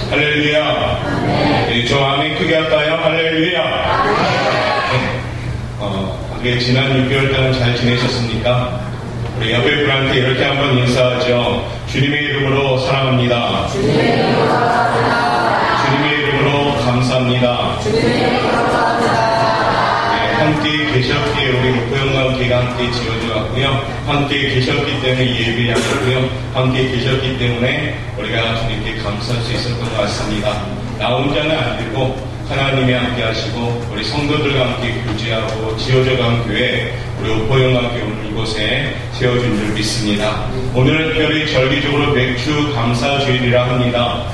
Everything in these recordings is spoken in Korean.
할렐루야. 네, 저 아멘 크게 할까요? 할렐루야. 네. 지난 6개월 동안 잘 지내셨습니까? 우리 옆에 분한테 이렇게 한번 인사하죠. 주님의 이름으로 사랑합니다. 주님의 이름으로 감사합니다. 함께 계셨기에 우리 목표영과 함께 지어주었고요. 함께 계셨기 때문에 예배하였고요. 함께 계셨기 때문에 우리가 주님께 감사할 수 있었던 것 같습니다. 나 혼자는 안 되고 하나님이 함께 하시고 우리 성도들과 함께 교제하고 지어져간 교회 우리 목표영과 오늘 이곳에 세워준 줄 믿습니다. 오늘은 특별히 절기적으로 맥주 감사주일이라 합니다.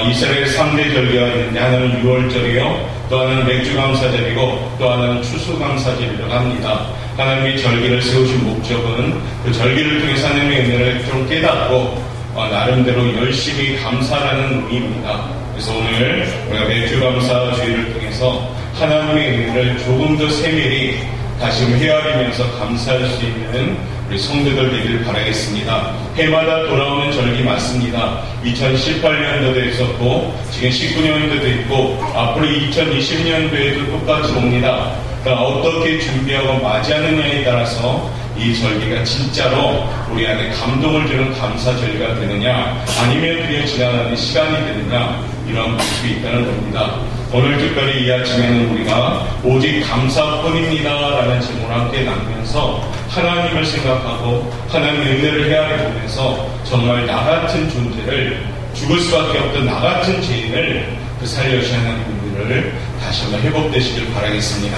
이스라엘 3대 절기가 있는데 하나는 6월절이요, 또 하나는 맥주감사절이고 또 하나는 추수감사절이라고 합니다. 하나님이 절기를 세우신 목적은 그 절기를 통해서 하나님의 은혜를 좀 깨닫고 나름대로 열심히 감사라는 의미입니다. 그래서 오늘 우리가 맥주감사주일을 통해서 하나님의 은혜를 조금 더 세밀히 다시 헤아리면서 감사할 수 있는 우리 성도들 되기를 바라겠습니다. 해마다 돌아오는 절기 맞습니다. 2018년도도 있었고 지금 19년도도 있고 앞으로 2020년도에도 똑같이 옵니다. 그러니까 어떻게 준비하고 맞이하느냐에 따라서 이 절기가 진짜로 우리 안에 감동을 주는 감사 절기가 되느냐 아니면 그냥 지나가는 시간이 되느냐 이런 모습이 있다는 겁니다. 오늘 특별히 이 아침에는 우리가 오직 감사뿐입니다 라는 질문을 함께 나누면서 하나님을 생각하고 하나님의 은혜를 헤아려보면서 정말 나 같은 존재를 죽을 수밖에 없던 나 같은 죄인을 살려주신 하나님의 은혜를 다시 한번 회복되시길 바라겠습니다.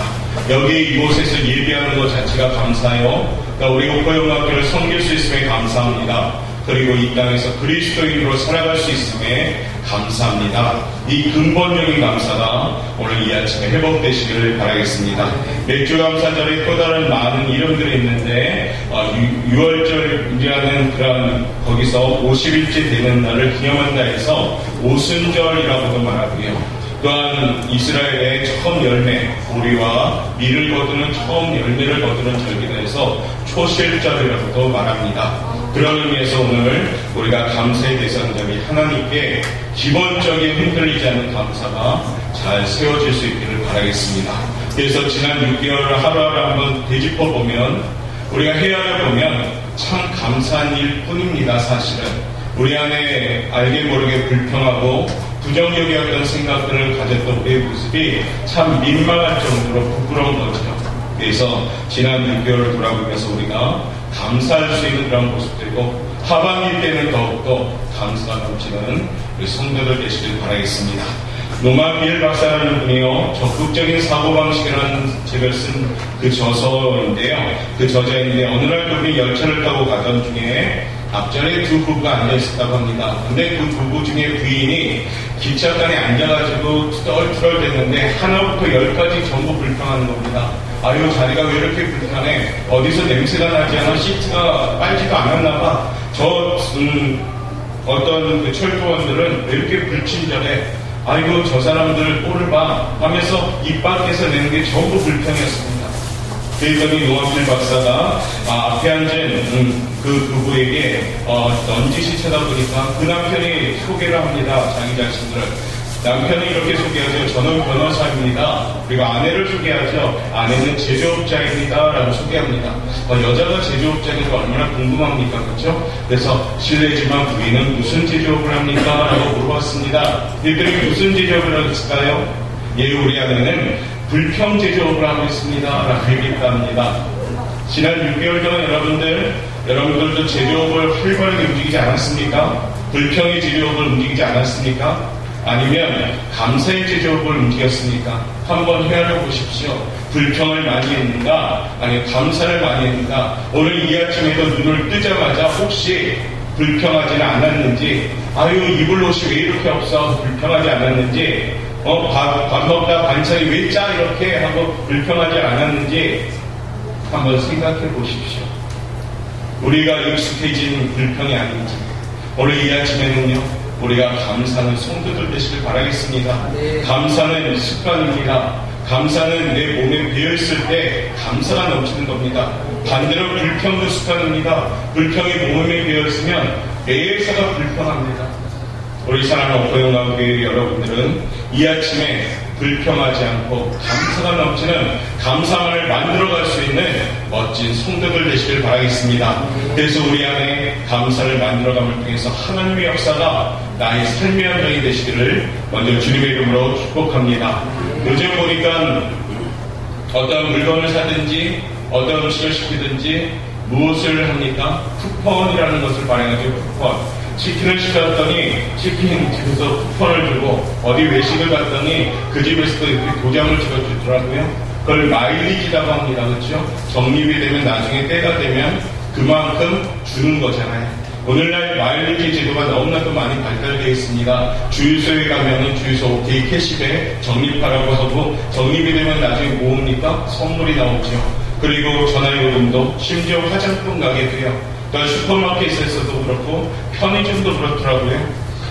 여기 이곳에서 예배하는 것 자체가 감사해요. 그러니까 우리 목표영학교를 섬길 수 있음에 감사합니다. 그리고 이 땅에서 그리스도인으로 살아갈 수 있음에 감사합니다. 이 근본적인 감사가 오늘 이 아침에 회복되시기를 바라겠습니다. 맥주감사절에 또 다른 많은 이름들이 있는데 6월절이라는 그런 거기서 50일째 되는 날을 기념한다 해서 오순절이라고도 말하고요. 또한 이스라엘의 처음 열매, 보리와 밀을 거두는 처음 열매를 거두는 절기다 해서 초실절이라고도 말합니다. 그런 의미에서 오늘 우리가 감사의 대상자인 하나님께 기본적인 흔들리지 않는 감사가 잘 세워질 수 있기를 바라겠습니다. 그래서 지난 6개월을 하루하루 한번 되짚어보면 우리가 헤아려보면 참 감사한 일뿐입니다. 사실은 우리 안에 알게 모르게 불평하고 부정적이었던 생각들을 가졌던 우리의 모습이 참 민망할 정도로 부끄러운 거죠. 그래서 지난 6개월을 돌아보면서 우리가 감사할 수 있는 그런 모습들이고 하반기 때는 더욱더 감사가 넘치는 우리 성도들 되시길 바라겠습니다. 노만빌 박사라는 분이요, 적극적인 사고방식이라는 책을 쓴 그 저서인데요. 그 저자인데 어느 날 그분이 열차를 타고 가던 중에 앞자리에 두 부부가 앉아있었다고 합니다. 근데 그 부부 중에 부인이 기차칸에 앉아가지고 투덜투덜 됐는데 하나부터 열까지 전부 불평하는 겁니다. 아유, 자리가 왜 이렇게 불편해? 어디서 냄새가 나지 않아? 시트가 빨지도 않았나 봐. 어떤 그 철도원들은 왜 이렇게 불친절해? 아이고, 저 사람들 꼴을 봐 하면서 입 밖에서 내는 게 전부 불평이었습니다. 그랬더니 노만필 박사가 앞에 앉은 그 부부에게 넌지시 쳐다보니까 그 남편이 소개를 합니다. 자기 자신을. 남편이 이렇게 소개하죠. 저는 변호사입니다. 그리고 아내를 소개하죠. 아내는 제조업자입니다. 라고 소개합니다. 여자가 제조업자니까 얼마나 궁금합니까? 그렇죠? 그래서 실례지만 부인은 무슨 제조업을 합니까? 라고 물어봤습니다. 이들이 무슨 제조업을 했을까요? 예, 우리 아내는 불평 제조업을 하고 있습니다. 라고 얘기했답니다. 지난 6개월 동안 여러분들도 제조업을 활발하게 움직이지 않았습니까? 불평의 제조업을 움직이지 않았습니까? 아니면 감사의 제조업을 움직였습니까? 한번 헤아려 보십시오. 불평을 많이 했는가? 아니면 감사를 많이 했는가? 오늘 이 아침에도 눈을 뜨자마자 혹시 불평하지는 않았는지, 아유, 입을 옷이 왜 이렇게 없어? 불평하지 않았는지, 밥 먹다 반찬이 왜 짜? 이렇게 하고 불평하지 않았는지 한번 생각해 보십시오. 우리가 익숙해진 불평이 아닌지. 오늘 이 아침에는요, 우리가 감사하는 성도들 되시길 바라겠습니다. 네. 감사는 습관입니다. 감사는 내 몸에 배어있을 때 감사가 넘치는 겁니다. 반대로 불평도 습관입니다. 불평이 몸에 배어있으면 매사가 불평합니다. 우리 사랑하는 오포영광교회 여러분들은 이 아침에 불평하지 않고 감사가 넘치는 감사만을 만들어갈 수 있는 멋진 성도들 되시길 바라겠습니다. 그래서 우리 안에 감사를 만들어감을 통해서 하나님의 역사가 나의 삶의 한정이 되시기를 먼저 주님의 이름으로 축복합니다. 요즘 보니까 어떤 물건을 사든지 어떤 음식을 시키든지 무엇을 합니까? 쿠폰이라는 것을 발행하죠. 쿠폰. 치킨을 시켰더니 치킨 집에서 쿠폰을 주고 어디 외식을 갔더니 그 집에서도 이렇게 도장을 찍어주더라고요. 그걸 마일리지라고 합니다. 그렇죠? 적립이 되면 나중에 때가 되면 그만큼 주는 거잖아요. 오늘날 마일리지 제도가 너무나도 많이 발달되어 있습니다. 주유소에 가면은 주유소 OK 캐시백 적립하라고 하고 적립이 되면 나중에 모읍니까? 선물이 나오죠. 그리고 전화요금도 심지어 화장품 가게도요. 슈퍼마켓에서도 그렇고 편의점도 그렇더라고요.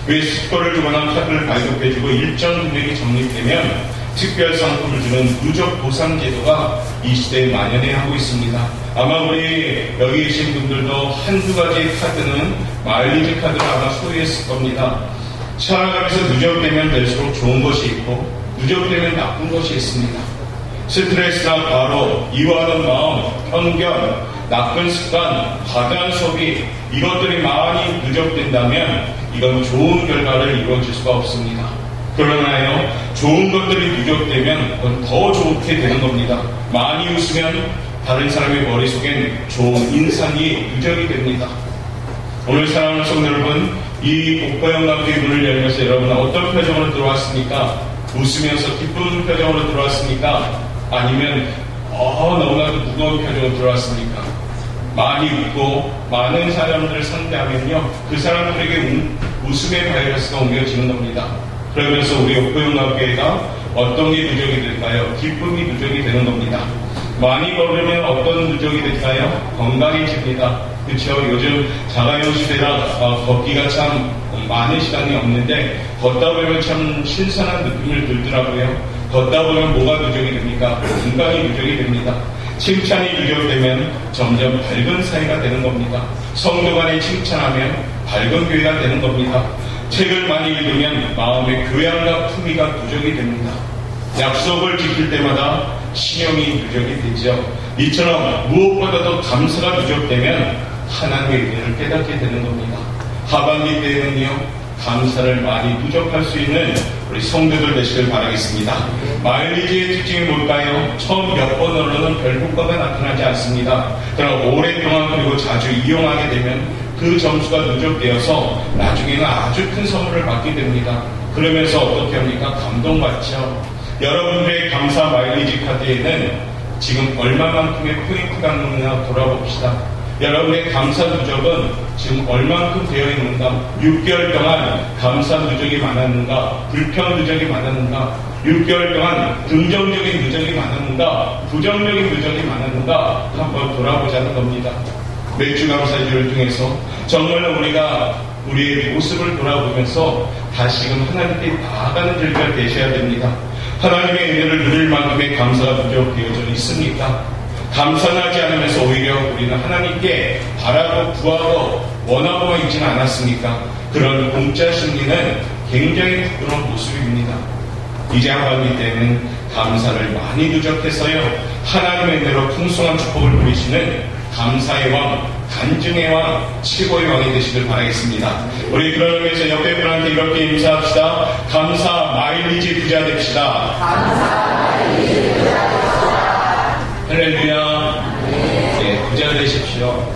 왜 슈퍼를 주거나 카드를 발급해주고 일정 금액이 적립되면 특별 상품을 주는 누적 보상 제도가 이 시대에 만연해 하고 있습니다. 아마 우리 여기 계신 분들도 한두 가지 카드는 마일리지 카드를 아마 소유했을 겁니다. 살아가면서 누적되면 될수록 좋은 것이 있고 누적되면 나쁜 것이 있습니다. 스트레스나 과로, 이와하는 마음, 편견, 나쁜 습관, 과다한 소비 이것들이 많이 누적된다면 이건 좋은 결과를 이루어질 수가 없습니다. 그러나요, 좋은 것들이 누적되면 그건 더 좋게 되는 겁니다. 많이 웃으면 다른 사람의 머릿속엔 좋은 인상이 누적이 됩니다. 오늘 사랑하는 성도 여러분, 이 오포영광교회 문을 열면서 여러분은 어떤 표정으로 들어왔습니까? 웃으면서 기쁜 표정으로 들어왔습니까? 아니면 너무나도 무거운 표정으로 들어왔습니까? 많이 웃고 많은 사람들을 상대하면요, 그 사람들에게 웃음의 바이러스가 옮겨지는 겁니다. 그러면서 우리 오포영광교회가 어떤 게 누적이 될까요? 기쁨이 누적이 되는 겁니다. 많이 걸으면 어떤 누적이 될까요? 건강해집니다. 그렇죠? 요즘 자가용 시대라 걷기가 참 많은 시간이 없는데 걷다 보면 참 신선한 느낌을 들더라고요. 걷다 보면 뭐가 누적이 됩니까? 건강이 누적이 됩니다. 칭찬이 누적되면 점점 밝은 사회가 되는 겁니다. 성도 간에 칭찬하면 밝은 교회가 되는 겁니다. 책을 많이 읽으면 마음의 교양과 품위가 누적이 됩니다. 약속을 지킬 때마다 신용이 누적이 되죠. 이처럼 무엇보다도 감사가 누적되면 하나님의 은혜를 깨닫게 되는 겁니다. 하반기 때에는요, 감사를 많이 누적할 수 있는 우리 성도들 되시길 바라겠습니다. 마일리지의 특징이 뭘까요? 처음 몇 번으로는 별 효과가 나타나지 않습니다. 그러나 오랫동안 그리고 자주 이용하게 되면 그 점수가 누적되어서 나중에는 아주 큰 선물을 받게 됩니다. 그러면서 어떻게 합니까? 감동받죠. 여러분들의 감사 마일리지 카드에는 지금 얼마만큼의 포인트가 있는가 돌아봅시다. 여러분의 감사 누적은 지금 얼만큼 되어 있는가? 6개월 동안 감사 누적이 많았는가? 불평 누적이 많았는가? 6개월 동안 긍정적인 누적이 많았는가? 부정적인 누적이 많았는가? 한번 돌아보자는 겁니다. 매주 감사주를 통해서 정말로 우리가 우리의 모습을 돌아보면서 다시금 하나님께 나아가는 절기가 되셔야 됩니다. 하나님의 은혜를 누릴 만큼의 감사가 누적되어져 있습니까? 감사하지 않으면서 오히려 우리는 하나님께 바라고 구하고 원하고만 있지는 않았습니까? 그런 공짜 심리는 굉장히 부끄러운 모습입니다. 이제 하반기 때는 감사를 많이 누적해서요, 하나님의 은혜로 풍성한 축복을 누리시는 감사의 왕, 간증의 왕, 최고의 왕이 되시길 바라겠습니다. 우리 그런 의미에서 옆에 분한테 이렇게 인사합시다. 감사 마일리지 부자 됩시다. 감사 마일리지 부자 됩시다. 할렐루야. 네, 부자 되십시오.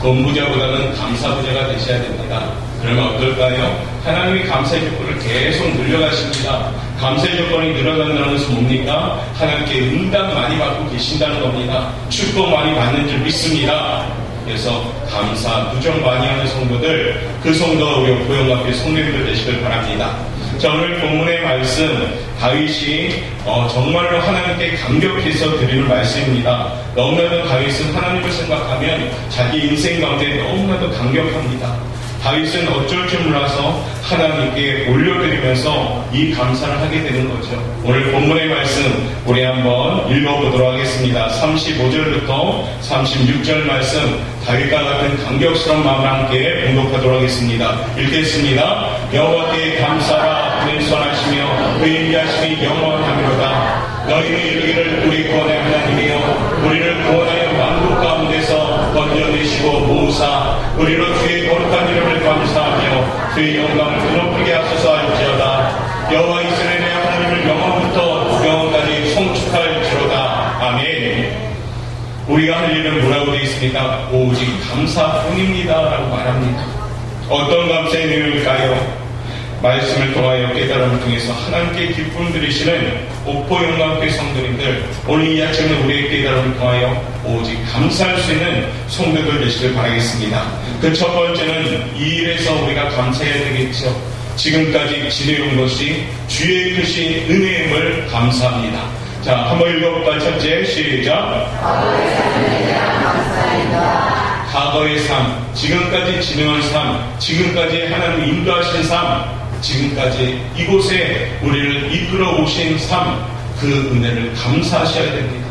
돈 부자보다는 감사 부자가 되셔야 됩니다. 그러면 어떨까요? 하나님이 감사의 조건을 계속 늘려가십니다. 감사의 조건이 늘어난다는 것은 뭡니까? 하나님께 응답 많이 받고 계신다는 겁니다. 축복 많이 받는 줄 믿습니다. 그래서 감사, 누적 많이 하는 성도들, 그 성도가 우리 오포영광교회 성도님들 되시길 바랍니다. 자, 오늘 본문의 말씀, 다윗이 정말로 하나님께 감격해서 드리는 말씀입니다. 너무나도 다윗은 하나님을 생각하면 자기 인생 가운데 너무나도 감격합니다. 다윗은 어쩔 줄 몰라서 하나님께 올려드리면서 이 감사를 하게 되는 거죠. 오늘 본문의 말씀 우리 한번 읽어보도록 하겠습니다. 35절부터 36절 말씀 다윗과 같은 감격스러운 마음을 함께 봉독하도록 하겠습니다. 읽겠습니다. 여호와께 감사라. 그는 선하시며 그의 인자하심이 영원하미로다. 너희는 이르기를 우리 구원의 하나님이여 우리를 구원하여 만국 가운데서 건져내시고 모으사 우리로 주의 거룩한 이름을 감사하며 주의 영광을 드높이게 하소서 할지어다. 여호와 이스라엘의 하나님을 영원부터 영원까지 송축할지로다. 아멘. 우리가 할 일은 뭐라고 되어 있습니까? 오직 감사뿐입니다 라고 말합니다. 어떤 감사의 내용일까요? 말씀을 통하여 깨달음을 통해서 하나님께 기쁨 드리시는 옥포영광교회 성도님들, 오늘 이 아침에 우리의 깨달음을 통하여 오직 감사할 수 있는 성도들 되시길 바라겠습니다. 그 첫 번째는 이 일에서 우리가 감사해야 되겠죠. 지금까지 지내온 것이 주의 크신 은혜임을 감사합니다. 자, 한번 읽어볼까요? 첫째, 시작. 과거의 삶, 지금까지 지내온 삶, 지금까지 하나님 인도하신 삶, 지금까지 이곳에 우리를 이끌어 오신 삶, 그 은혜를 감사하셔야 됩니다.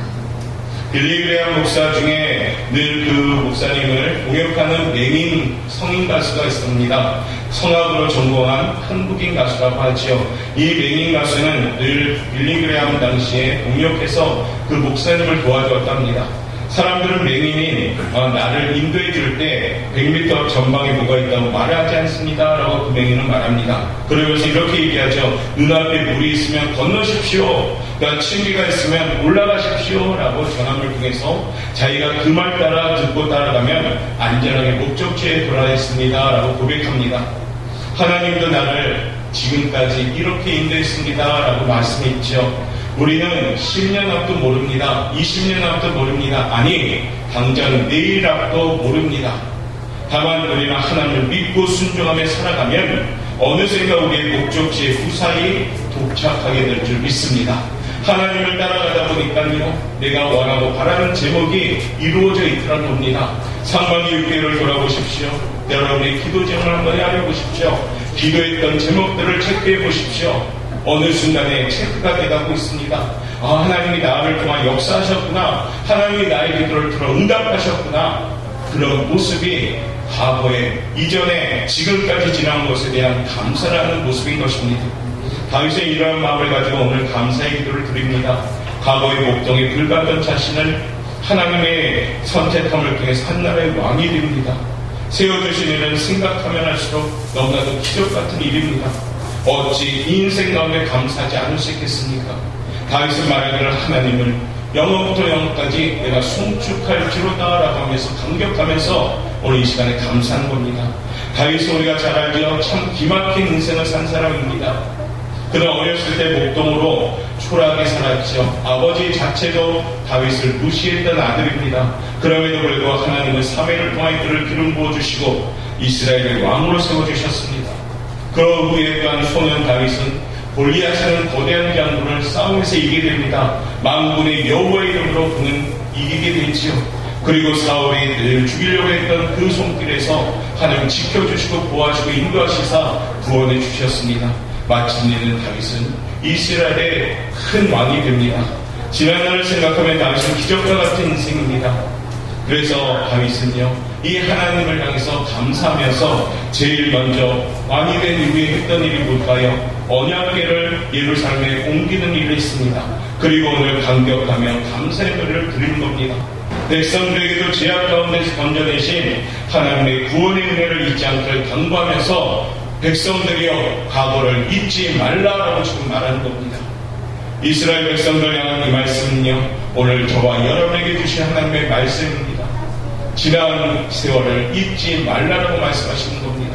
빌리 그레이엄 목사 중에 늘 그 목사님을 공역하는 맹인 성인 가수가 있습니다. 성악으로 전공한 한국인 가수라고 하죠. 이 맹인 가수는 늘 빌리 그레이엄 당시에 공역해서 그 목사님을 도와주었답니다. 사람들은 맹인이 나를 인도해 줄 때 100m 전방에 뭐가 있다고 말하지 않습니다 라고 그 맹인은 말합니다. 그러면서 이렇게 얘기하죠. 눈앞에 물이 있으면 건너십시오. 침기가 있으면 올라가십시오 라고 전함을 통해서 자기가 그 말 따라 듣고 따라가면 안전하게 목적지에 돌아왔습니다 라고 고백합니다. 하나님도 나를 지금까지 이렇게 인도했습니다 라고 말씀했죠. 우리는 10년 앞도 모릅니다. 20년 앞도 모릅니다. 아니, 당장 내일 앞도 모릅니다. 다만 우리는 하나님을 믿고 순종하며 살아가면 어느샌가 우리의 목적지에 무사히 도착하게 될 줄 믿습니다. 하나님을 따라가다 보니까요, 내가 원하고 바라는 제목이 이루어져 있더란 겁니다. 상반기 6개월을 돌아보십시오. 여러분의 기도 제목을 한번 알아보십시오. 기도했던 제목들을 체크해 보십시오. 어느 순간에 체크가 돼가고 있습니다. 하나님이 나를 통한 역사하셨구나. 하나님이 나의 기도를 들어 응답하셨구나. 그런 모습이 과거에 이전에 지금까지 지난 것에 대한 감사라는 모습인 것입니다. 다윗은 이러한 마음을 가지고 오늘 감사의 기도를 드립니다. 과거의 목동에 불같던 자신을 하나님의 선택함을 통해서 한나라의 왕이 됩니다. 세워주신 일은 생각하면 할수록 너무나도 기적 같은 일입니다. 어찌 인생 가운데 감사하지 않을 수 있겠습니까? 다윗은 말하기를 하나님을 영원부터 영원까지 내가 송축할지로다 라고 하면서 감격하면서 오늘 이 시간에 감사한 겁니다. 다윗은 우리가 잘 알죠. 참 기막힌 인생을 산 사람입니다. 그는 어렸을 때 목동으로 초라하게 살았죠. 아버지 자체도 다윗을 무시했던 아들입니다. 그럼에도 불구하고 하나님은 사무엘을 통하여 그를 기름 부어주시고 이스라엘의 왕으로 세워주셨습니다. 그 후에 또한 소년 다윗은 골리앗이라는 거대한 장군을 싸움에서 이기게 됩니다. 만군의 여호와의 이름으로 그는 이기게 되지요. 그리고 사울이 늘 죽이려고 했던 그 손길에서 하나님 지켜주시고 보호하시고 인도하시사 구원해 주셨습니다. 마침내는 다윗은 이스라엘의 큰 왕이 됩니다. 지난날을 생각하면 다윗은 기적과 같은 인생입니다. 그래서 다윗은요, 이 하나님을 향해서 감사하면서 제일 먼저 왕이 된 이후에 했던 일이 뭘까요? 언약궤를 예루살렘에 옮기는 일을 했습니다. 그리고 오늘 감격하며 감사의 노래를 드리는 겁니다. 백성들에게도 제약 가운데서 건져내신 하나님의 구원의 은혜를 잊지 않기를 당부하면서 백성들이여 과거를 잊지 말라라고 지금 말하는 겁니다. 이스라엘 백성들 향한 이 말씀은요, 오늘 저와 여러분에게 주신 하나님의 말씀입니다. 지난 세월을 잊지 말라라고 말씀하시는 겁니다.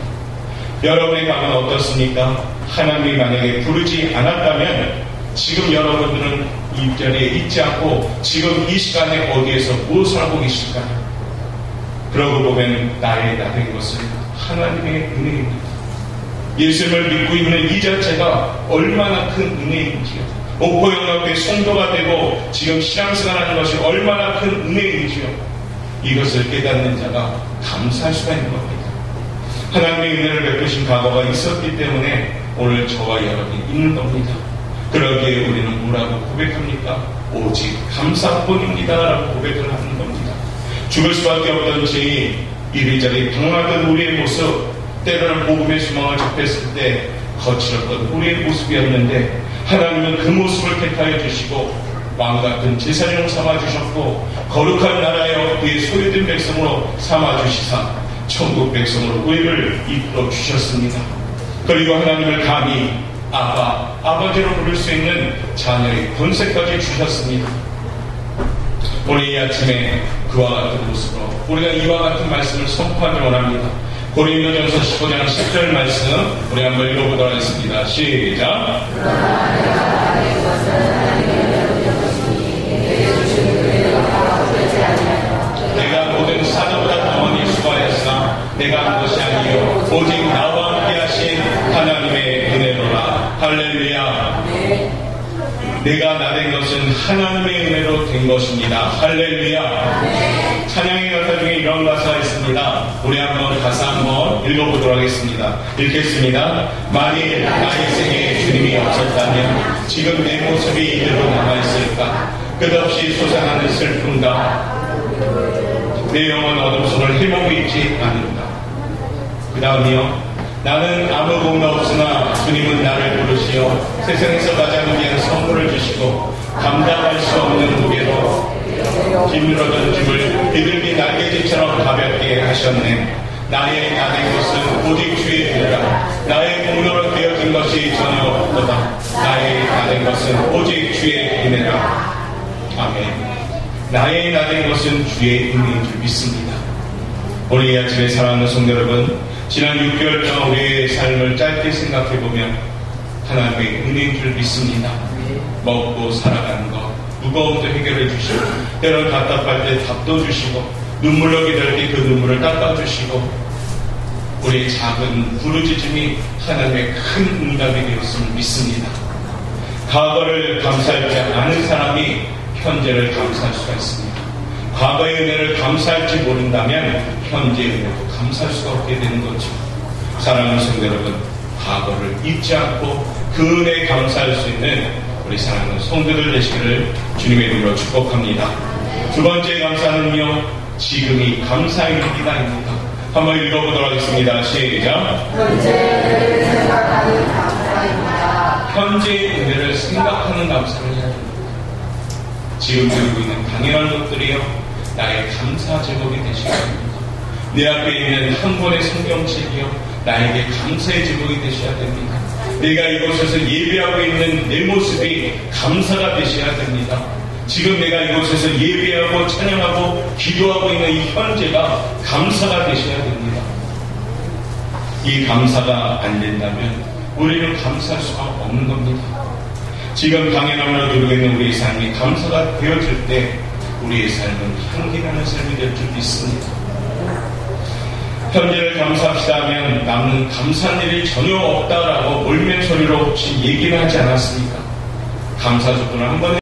여러분의 마음은 어떻습니까? 하나님이 만약에 부르지 않았다면 지금 여러분들은 이 자리에 있지 않고 지금 이 시간에 어디에서 무엇을 하고 계실까요? 그러고 보면 나의 나된 것은 하나님의 은혜입니다. 예수님을 믿고 있는 이 자체가 얼마나 큰 은혜인지요. 옥포영광교회 성도가 되고 지금 신앙생활하는 것이 얼마나 큰 은혜인지요. 이것을 깨닫는 자가 감사할 수가 있는 겁니다. 하나님의 은혜를 베푸신 과거가 있었기 때문에 오늘 저와 여러분이 있는 겁니다. 그러기에 우리는 뭐라고 고백합니까? 오직 감사뿐입니다 라고 고백을 하는 겁니다. 죽을 수밖에 없던 죄인, 이리저리 방황하던 우리의 모습, 때로는 복음의 소망을 접했을 때 거칠었던 우리의 모습이었는데 하나님은 그 모습을 택하여 주시고 왕같은 제사장을 삼아주셨고 거룩한 나라여 그의 소유된 백성으로 삼아주시사 천국 백성으로 우리를 이끌어 주셨습니다. 그리고 하나님을 감히 아버지로 부를 수 있는 자녀의 권세까지 주셨습니다. 오늘 이 아침에 그와 같은 모습으로 우리가 이와 같은 말씀을 선포하기 원합니다. 고린도전서 15장 10절 말씀 우리 한번 읽어보도록 하겠습니다. 시작. 내가 모든 사도보다 더 수고하였으나 내가 한 것이 아니요 오직 나와 함께 하신 하나님의 은혜로라. 할렐루야. 내가 나된 것은 하나님의 은혜로 된 것입니다. 할렐루야. 찬양의 가사 중에 이런 가사가 있습니다. 우리 한번 가사 한번 읽어보도록 하겠습니다. 읽겠습니다. 만일 나의 생에 주님이 없었다면 지금 내 모습이 이대로 남아있을까? 끝없이 솟아나는 슬픔과 내 영혼 어둠 속을 헤매고 있지 않는다. 그 다음이요. 나는 아무 공도 없으나 주님은 나를 부르시어 세상에서 가장 귀한 선물을 주시고 감당할 수 없는 무게로 기울어진 짐을 비둘기 날개짓처럼 가볍게 하셨네. 나의 나된 것은 오직 주의 은혜라. 나의 공로로 되어진 것이 전혀 없도다. 나의 나된 것은 오직 주의 은혜라. 아멘. 나의 나된 것은 주의 은혜인 줄 믿습니다. 오늘 이 아침에 사랑하는 성도 여러분, 지난 6개월 동안 우리의 삶을 짧게 생각해보면 하나님의 은혜인 줄 믿습니다. 먹고 살아가는 것, 무거움도 해결해 주시고 때론 답답할 때 답도 주시고 눈물로 기댈 때 그 눈물을 닦아주시고 우리의 작은 부르짖음이 하나님의 큰 응답이 되었음을 믿습니다. 과거를 감사하지 않은 사람이 현재를 감사할 수가 있습니다. 과거의 은혜를 감사할지 모른다면 현재의 은혜도 감사할 수가 없게 되는 거죠. 사랑하는 성도 여러분, 과거를 잊지 않고 그 은혜에 감사할 수 있는 우리 사랑하는 성도들 되시기를 주님의 이름으로 축복합니다. 두 번째 감사는요, 지금이 감사의 일기다입니다. 한번 읽어보도록 하겠습니다. 시작. 현재의 은혜를 생각하는 감사입니다. 현재의 은혜를 생각하는 감사를 해야 됩니다. 지금 들고 있는 당연한 것들이요, 나의 감사 제목이 되시기 바랍니다. 내 앞에 있는 한 권의 성경책이요, 나에게 감사의 제목이 되셔야 됩니다. 내가 이곳에서 예배하고 있는 내 모습이 감사가 되셔야 됩니다. 지금 내가 이곳에서 예배하고 찬양하고 기도하고 있는 이 현재가 감사가 되셔야 됩니다. 이 감사가 안 된다면 우리는 감사할 수가 없는 겁니다. 지금 당연함으로 누리고 있는 우리의 삶이 감사가 되어질 때 우리의 삶은 향기나는 삶이 될 줄 믿습니다. 현재를 감사합시다 하면 남는 감사한 일이 전혀 없다라고 몰매 소리로 혹시 얘기는 하지 않았습니까? 감사 조건을 한 번에